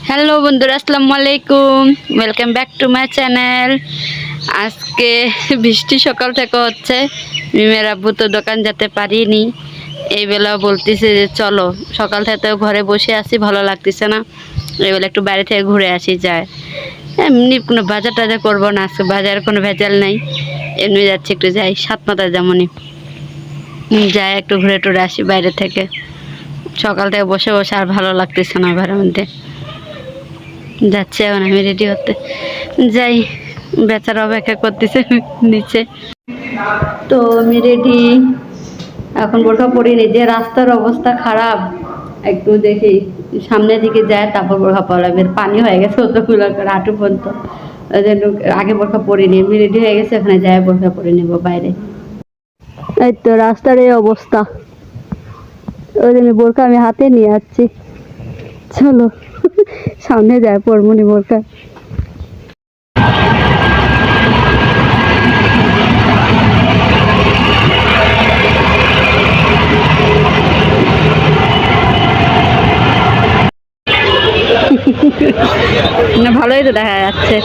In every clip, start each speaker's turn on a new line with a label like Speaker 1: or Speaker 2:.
Speaker 1: Hello বন্ধুরা, আসসালামু আলাইকুম। Welcome back to my channel. আজকে বৃষ্টি সকাল থেকে হচ্ছে। মিমের আব্বু তো দোকান যেতে পারিনি। এই বেলা বলতেছে যে চলো, সকাল থেকে ঘরে বসে আছি, ভালো লাগতেছে না, এই বেলা একটু বাইরে থেকে ঘুরে আসি যায়। এমনি কোনো বাজার টাজার করবো না, আজকে বাজার কোনো ভেজাল নাই, এমনি যাচ্ছি, একটু যাই সাতমাথায় যেমনই যাই, একটু ঘুরে টুরে আসি বাইরে থেকে। সকাল থেকে বসে বসে আর ভালো লাগতেছে না ঘরের মধ্যে। যাচ্ছে এখন আমি রেডি হতে যাই, বেচারা অপেক্ষা করতেছে নিচে। তো আমি রেডি, এখন বোরখা পরিনি, যে রাস্তার অবস্থা খারাপ, একটু দেখি সামনের দিকে যায় তারপর বোরখা পরা লাগবে। পানি হয়ে গেছে অতগুলো হাঁটু পর্যন্ত, ওই জন্য আগে বোরখা পরিনি। আমি রেডি হয়ে গেছে, ওখানে যাই বোরখা পরে নেব বাইরে। এই তো রাস্তার এই অবস্থা, ওই জন্য বোরখা আমি হাতে নিয়ে যাচ্ছি। চলো সামনে যায় পরমনি বোরখা। না ভালোই তো দেখা যাচ্ছে।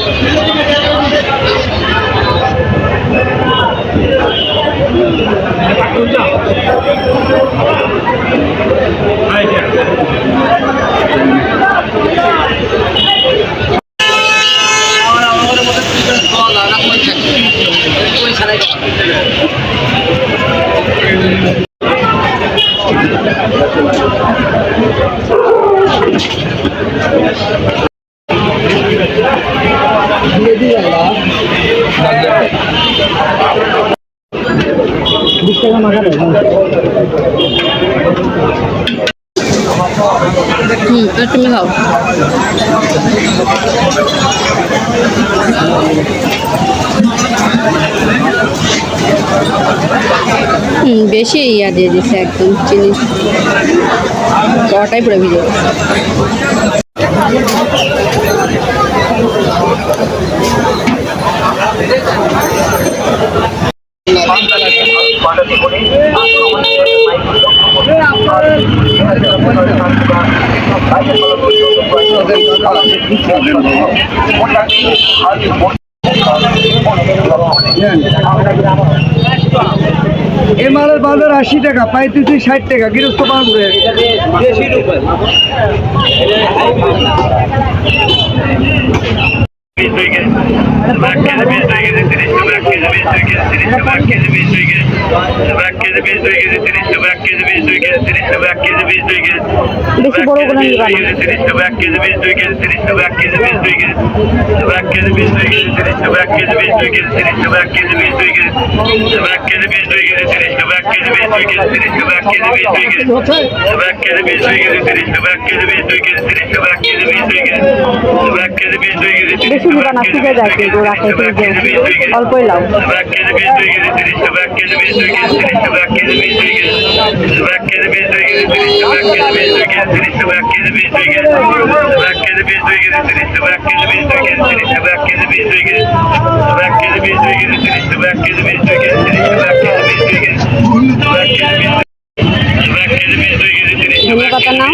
Speaker 1: তুমি খাও। বেশি ইয়া দিয়ে দিচ্ছে, একদম চিনি কটাই পুরো ভিজে।
Speaker 2: এ মালের বাজার 80 টাকা, পাইতেছি 60 টাকা, গৃহস্থ বাঁচবে বেশি রূপে।
Speaker 1: বেশি বড় গুলো নিবা না। বেশি নিবা না, ঠিক আছে, কিন্তু রাখে অল্পই লাও। ধনে পাতা নাও।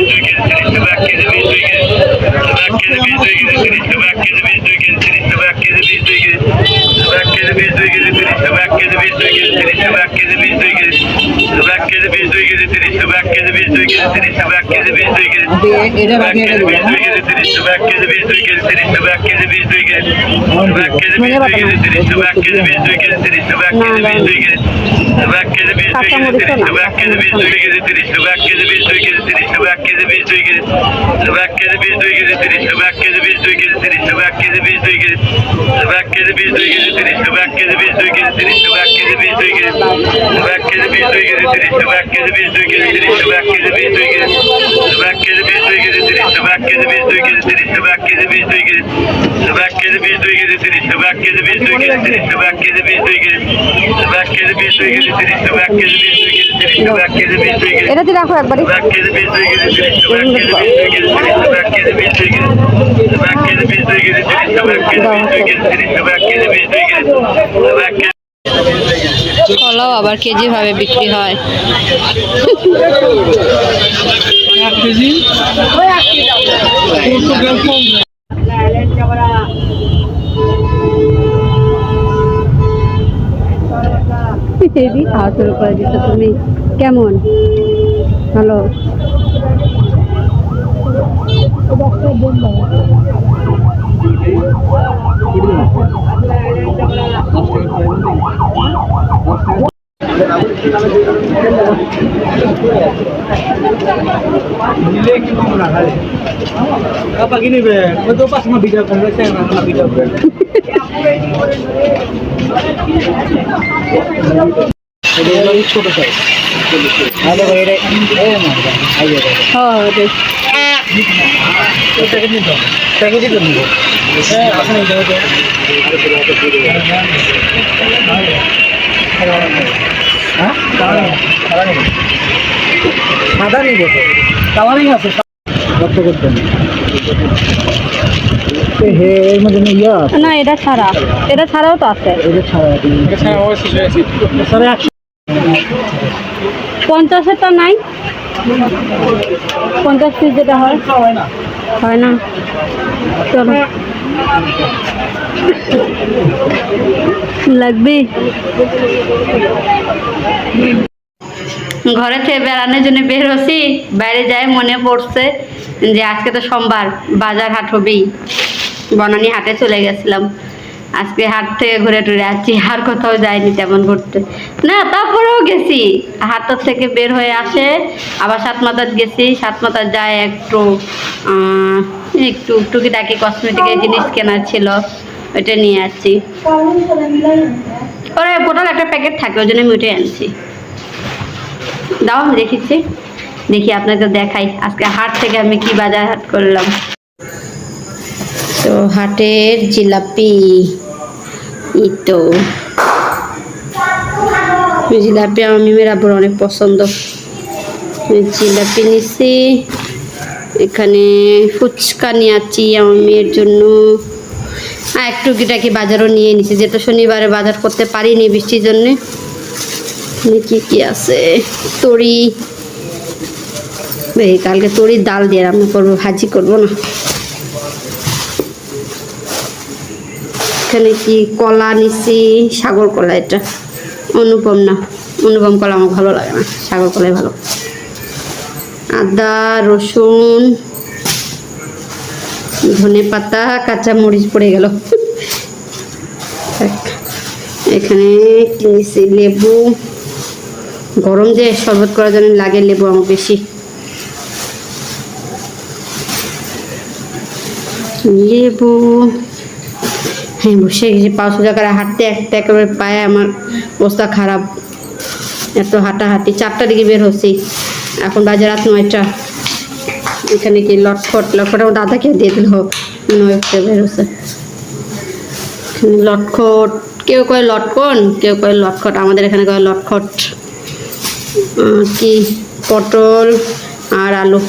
Speaker 1: এটা দিয়ে রাখো একবারই। কলাও আবার কেজি ভাবে বিক্রি হয়। খাওয়া শুরু করে দিচ্ছ তুমি, কেমন? ভালো।
Speaker 2: apa gini be itu pas sama video konversi yang sama video be ini ছোট সাইজ হ্যালো ভাই এই না আইয়ে
Speaker 1: হ্যাঁ দেখ
Speaker 2: এটা কি দাও টাকা দিতে নিব হ্যাঁ আপনি দাও তো হ্যাঁ সাদা নিব তো কালারিং আছে কত করতে হে এর মধ্যে ইয়া
Speaker 1: না, এটা ছাড়াও তো আছে।
Speaker 2: এটা ছাড়া অবশ্যই আছে স্যার
Speaker 1: 50-এরটা নাই, 50 পিস যেটা হয় হয় না। চলো লাগবে। ঘরে থেকে বেড়ানোর জন্য বের হচ্ছি, বাইরে যাই মনে পড়ছে যে আজকে তো সোমবার, বাজার হাট হবেই। বনানী হাটে চলে গেছিলাম, আজকে হাট থেকে ঘুরে টুরে আসছি, আর কোথাও যাইনি তেমন ঘুরতে না। তারপরেও গেছি, হাট থেকে বের হয়ে আসে আবার সাতমাথার গেছি, সাতমাথার যায় একটু টুকিটাকি কসমেটিকের জিনিস কেনার ছিল, ওইটা নিয়ে আসছি। ওরা বোতল একটা প্যাকেট থাকে, ওই জন্য আমি ওইটাই আনছি। দাও আমি দেখি আপনাকে দেখাই আজকে হাট থেকে আমি কি বাজার হাট করলাম। তো হাটের জিলাপি, এই তো জিলাপি আমার মেয়ের আবার অনেক পছন্দ। জিলাপি নিছি, এখানে ফুচকা নিয়ে আছি আমার মেয়ের জন্য, আর একটু টুকিটাকি বাজারও নিয়ে নিছি, যেহেতু শনিবারে বাজার করতে পারিনি বৃষ্টির জন্যে। কি কি আছে, তরি, কালকে তরির ডাল দিয়ে রান্না করবো, ভাজি করবো না। এখানে কি কলা নিছি, সাগর কলা, এটা অনুপম কলা আমার ভালো লাগে না, সাগর কলাই ভালো। আদা, রসুন, ধনে পাতা, কাঁচা মরিচ পড়ে গেল। এখানে নিছি লেবু, গরম যে শরবত করার জন্য লাগে লেবু আমার বেশি। লেবু, হ্যাঁ বসে গেছি পা সোজা করে হাঁটতে, একটা একেবারে পায়ে আমার অবস্থা খারাপ, এত হাঁটাহাঁটি। 4টার দিকে বের হচ্ছি, এখন বাজে রাত 9টা। এখানে কি লটখট আমার দাদাকে দিয়ে দিল, 9টা বের হচ্ছে। লটখট, কেউ কয় লটকন, কেউ কয় লটখট, আমাদের এখানে কয় লটখট। কি পটল আর আলু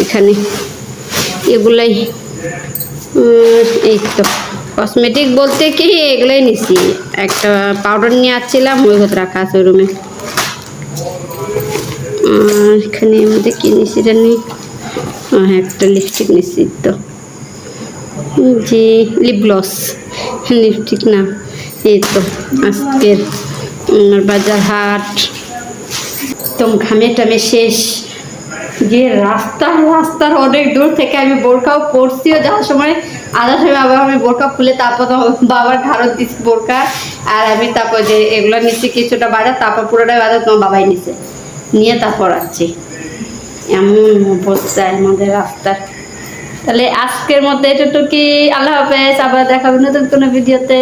Speaker 1: এখানে, এগুলাই। এই তো কসমেটিক বলতে কি এগুলোই নিছি, একটা পাউডার নিয়ে আসছিলাম, ওই হতে রাখা আছে ওই রুমে। এখানে মধ্যে কি নিছি জানি, হ্যাঁ একটা লিপস্টিক নিছি, তো যে লিপ গ্লস, লিপস্টিক না। এই তো আজকের বাজার হাট, একদম ঘামে টামে শেষ। যে রাস্তার অনেক দূর থেকে আমি বোরকাও পরছিও, যাওয়ার সময় আসার সময় আবার আমি বোরকা খুলে তারপর বাবার ধারত দিচ্ছি বোরকা, আর আমি তারপর যে এগুলো নিচ্ছি কিছুটা বাজার, তারপর পুরোটাই বাজার তোমার বাবাই নিছে, নিয়ে তারপর আসছি। এমন অবস্থায় আমাদের রাস্তার। তাহলে আজকের মধ্যে এটুকুই, আল্লাহ হাফেজ, আবার দেখাবেন নতুন কোনো ভিডিওতে।